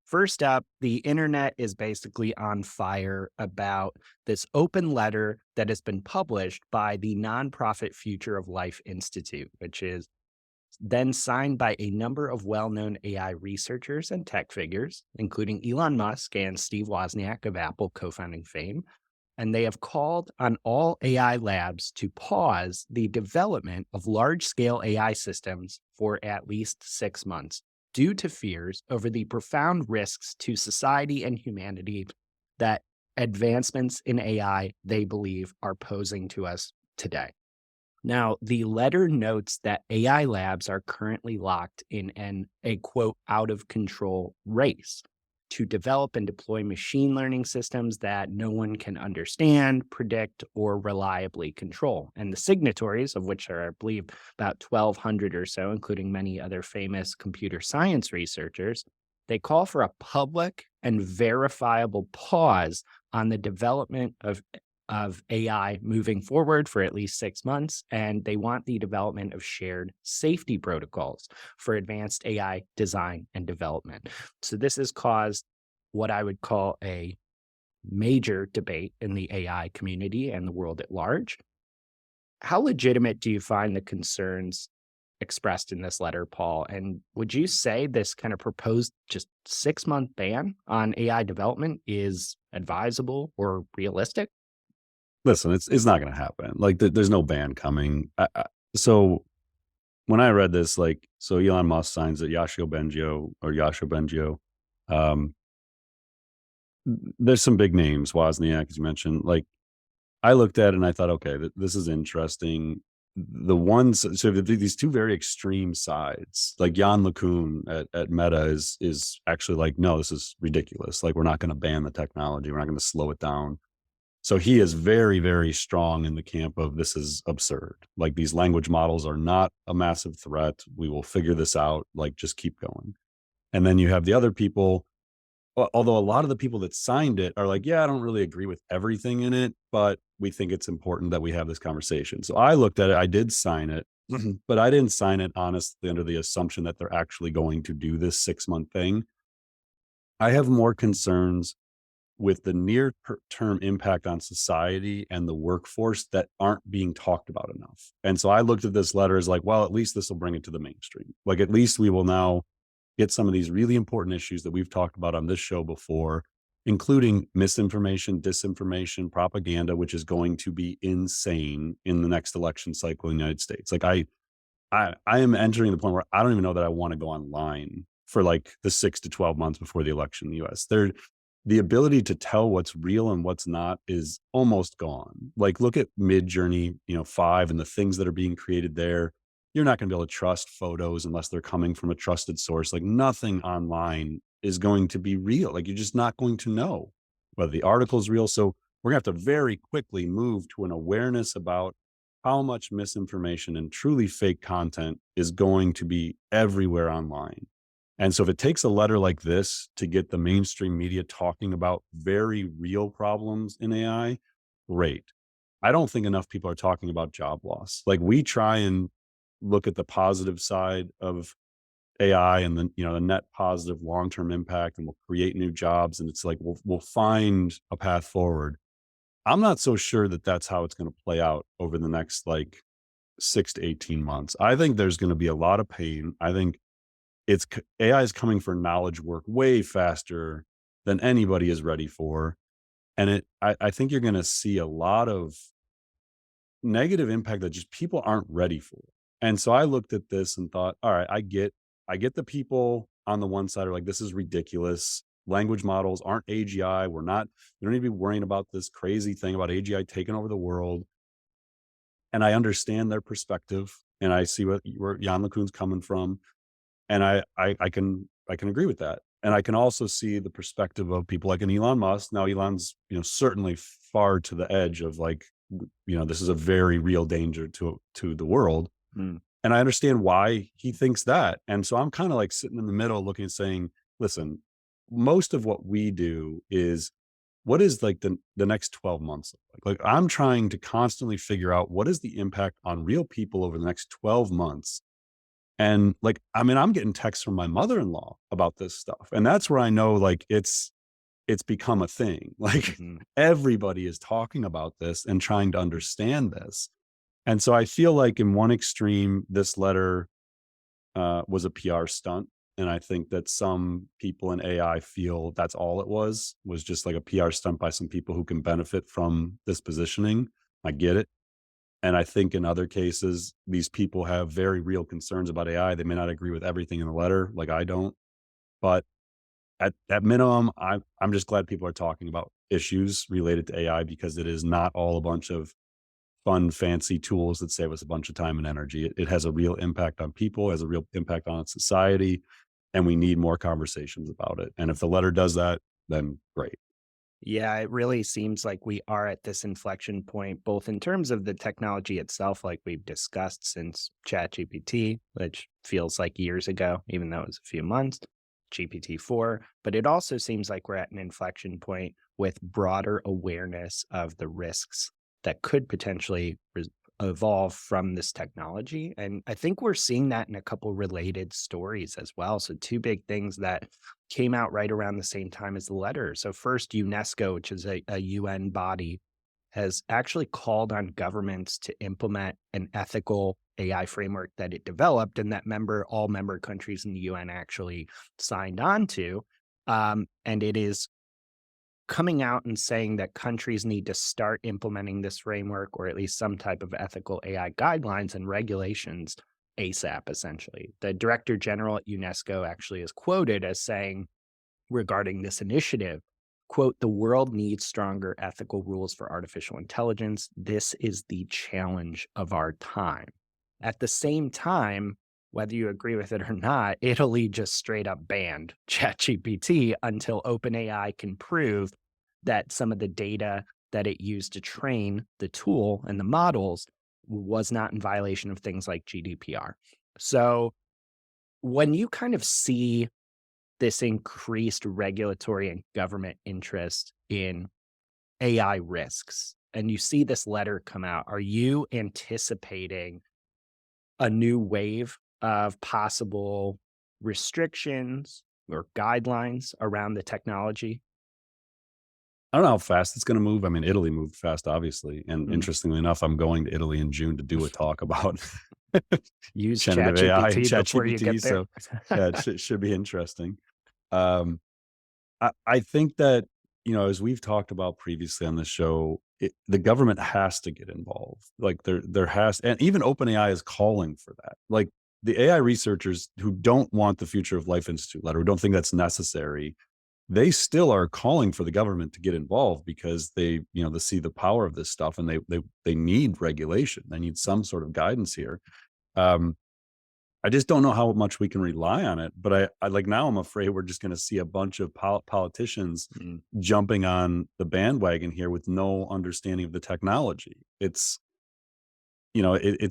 First up, the internet is basically on fire about this open letter that has been published by the nonprofit Future of Life Institute, which is then signed by a number of well known AI researchers and tech figures, including Elon Musk and Steve Wozniak of Apple co founding fame. And they have called on all AI labs to pause the development of large scale AI systems for at least 6 months due to fears over the profound risks to society and humanity that advancements in AI they believe are posing to us today. Now, the letter notes that AI labs are currently locked in a quote out of control race to develop and deploy machine learning systems that no one can understand, predict, or reliably control. And the signatories, of which are, I believe, about 1,200 or so, including many other famous computer science researchers, they call for a public and verifiable pause on the development of AI moving forward for at least 6 months. And they want the development of shared safety protocols for advanced AI design and development. So this has caused what I would call a major debate in the AI community and the world at large. How legitimate do you find the concerns expressed in this letter, Paul? And would you say this kind of proposed just 6 month ban on AI development is advisable or realistic? Listen, it's not gonna happen. Like, there's no ban coming. So when I read this, like, so Elon Musk signs it, Yashio Bengio. Um, there's some big names, Wozniak, as you mentioned. Like, I looked at it and I thought, okay, this is interesting. The ones, so these two very extreme sides, like Jan LeCun at Meta is actually like, no, this is ridiculous. Like, we're not going to ban the technology. We're not going to slow it down. So he is very, very strong in the camp of this is absurd. Like, these language models are not a massive threat. We will figure this out. Like, just keep going. And then you have the other people, although a lot of the people that signed it are like, yeah, I don't really agree with everything in it, but we think it's important that we have this conversation. So I looked at it, I did sign it, but I didn't sign it honestly under the assumption that they're actually going to do this 6 month thing. I have more concerns with the term impact on society and the workforce that aren't being talked about enough. And so I looked at this letter as like, well, at least this will bring it to the mainstream. Like, at least we will now get some of these really important issues that we've talked about on this show before, including misinformation, disinformation, propaganda, which is going to be insane in the next election cycle in the United States. Like, I am entering the point where I don't even know that I want to go online for like the 6 to 12 months before the election in the US. The ability to tell what's real and what's not is almost gone. Like, look at Midjourney, 5 and the things that are being created there. You're not going to be able to trust photos unless they're coming from a trusted source. Like, nothing online is going to be real. Like, you're just not going to know whether the article is real. So we're going to have to very quickly move to an awareness about how much misinformation and truly fake content is going to be everywhere online. And so if it takes a letter like this to get the mainstream media talking about very real problems in AI, great. I don't think enough people are talking about job loss. Like, we try and look at the positive side of AI and then, the net positive long-term impact, and we'll create new jobs. And it's like, we'll find a path forward. I'm not so sure that that's how it's going to play out over the next like 6 to 18 months. I think there's going to be a lot of pain. I think AI is coming for knowledge work way faster than anybody is ready for. And I think you're going to see a lot of negative impact that just people aren't ready for. And so I looked at this and thought, all right, I get the people on the one side are like, this is ridiculous. Language models aren't AGI. We don't need to be worrying about this crazy thing about AGI taking over the world. And I understand their perspective and I see where Jan LeCun's coming from. And I can agree with that. And I can also see the perspective of people like an Elon Musk. Now, Elon's, certainly far to the edge of like, this is a very real danger to the world. Mm. And I understand why he thinks that. And so I'm kind of like sitting in the middle looking and saying, listen, most of what we do is what is like the next 12 months look like? Like, I'm trying to constantly figure out what is the impact on real people over the next 12 months. And like, I mean, I'm getting texts from my mother-in-law about this stuff. And that's where I know like it's become a thing. Like Mhm. everybody is talking about this and trying to understand this. And so I feel like in one extreme, this letter was a PR stunt. And I think that some people in AI feel that's all it was just like a PR stunt by some people who can benefit from this positioning. I get it. And I think in other cases, these people have very real concerns about AI. They may not agree with everything in the letter, like I don't. But at minimum, I'm just glad people are talking about issues related to AI because it is not all a bunch of fun, fancy tools that save us a bunch of time and energy. It has a real impact on people, has a real impact on society, and we need more conversations about it. And if the letter does that, then great. Yeah, it really seems like we are at this inflection point, both in terms of the technology itself, like we've discussed since ChatGPT, which feels like years ago, even though it was a few months, GPT-4. But it also seems like we're at an inflection point with broader awareness of the risks that could potentially evolve from this technology. And I think we're seeing that in a couple related stories as well. So, two big things that came out right around the same time as the letter. So, first, UNESCO, which is a UN body, has actually called on governments to implement an ethical AI framework that it developed and that all member countries in the UN actually signed on to. And it is coming out and saying that countries need to start implementing this framework or at least some type of ethical AI guidelines and regulations ASAP, essentially. The director general at UNESCO actually is quoted as saying, regarding this initiative, quote, "The world needs stronger ethical rules for artificial intelligence. This is the challenge of our time." At the same time, whether you agree with it or not, Italy just straight up banned ChatGPT until OpenAI can prove that some of the data that it used to train the tool and the models was not in violation of things like GDPR. So when you kind of see this increased regulatory and government interest in AI risks, and you see this letter come out, are you anticipating a new wave of possible restrictions or guidelines around the technology? I don't know how fast it's going to move. I mean, Italy moved fast, obviously. And Mm. interestingly enough, I'm going to Italy in June to do a talk about Use generative AI and ChatGPT before you ChatGPT. get there. So, yeah, should be interesting. Um, I think that, as we've talked about previously on this show, the government has to get involved. Like there has, and even OpenAI is calling for that. Like the AI researchers who don't want the Future of Life Institute letter, who don't think that's necessary, they still are calling for the government to get involved because they see the power of this stuff and they need regulation. They need some sort of guidance here. Um, I just don't know how much we can rely on it. But I like now I'm afraid we're just going to see a bunch of politicians Mm. jumping on the bandwagon here with no understanding of the technology. It's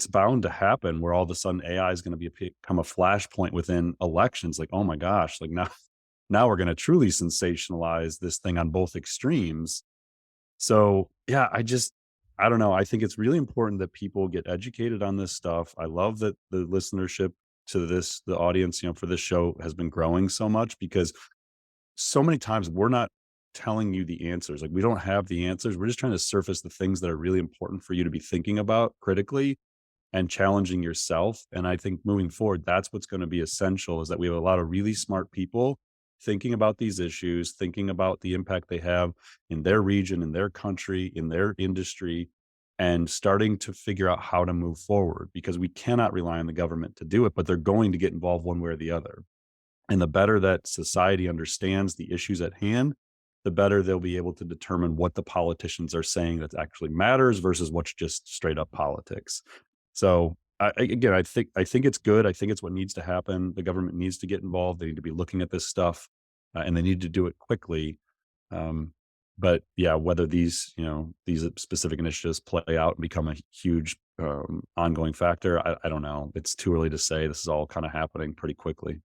bound to happen where all of a sudden AI is going to become a flashpoint within elections. Like, oh my gosh, like now we're going to truly sensationalize this thing on both extremes. So yeah, I don't know. I think it's really important that people get educated on this stuff. I love that the listenership to the audience, for this show has been growing so much because so many times we're not telling you the answers. Like we don't have the answers. We're just trying to surface the things that are really important for you to be thinking about critically and challenging yourself. And I think moving forward, that's what's going to be essential is that we have a lot of really smart people thinking about these issues, thinking about the impact they have in their region, in their country, in their industry, and starting to figure out how to move forward because we cannot rely on the government to do it, but they're going to get involved one way or the other. And the better that society understands the issues at hand, the better they'll be able to determine what the politicians are saying that actually matters versus what's just straight up politics. So again, I think it's good. I think it's what needs to happen. The government needs to get involved. They need to be looking at this stuff, and they need to do it quickly. Um, but yeah, whether these specific initiatives play out and become a huge ongoing factor, I don't know. It's too early to say. This is all kind of happening pretty quickly.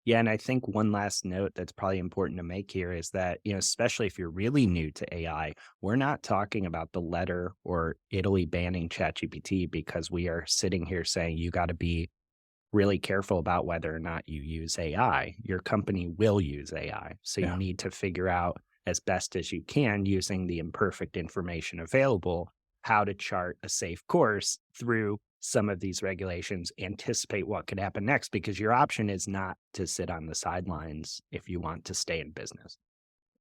Yeah, and I think one last note that's probably important to make here is that, especially if you're really new to AI, we're not talking about the letter or Italy banning ChatGPT because we are sitting here saying you got to be really careful about whether or not you use AI. Your company will use AI. So you Yeah. need to figure out as best as you can using the imperfect information available how to chart a safe course through some of these regulations, anticipate what could happen next, because your option is not to sit on the sidelines if you want to stay in business.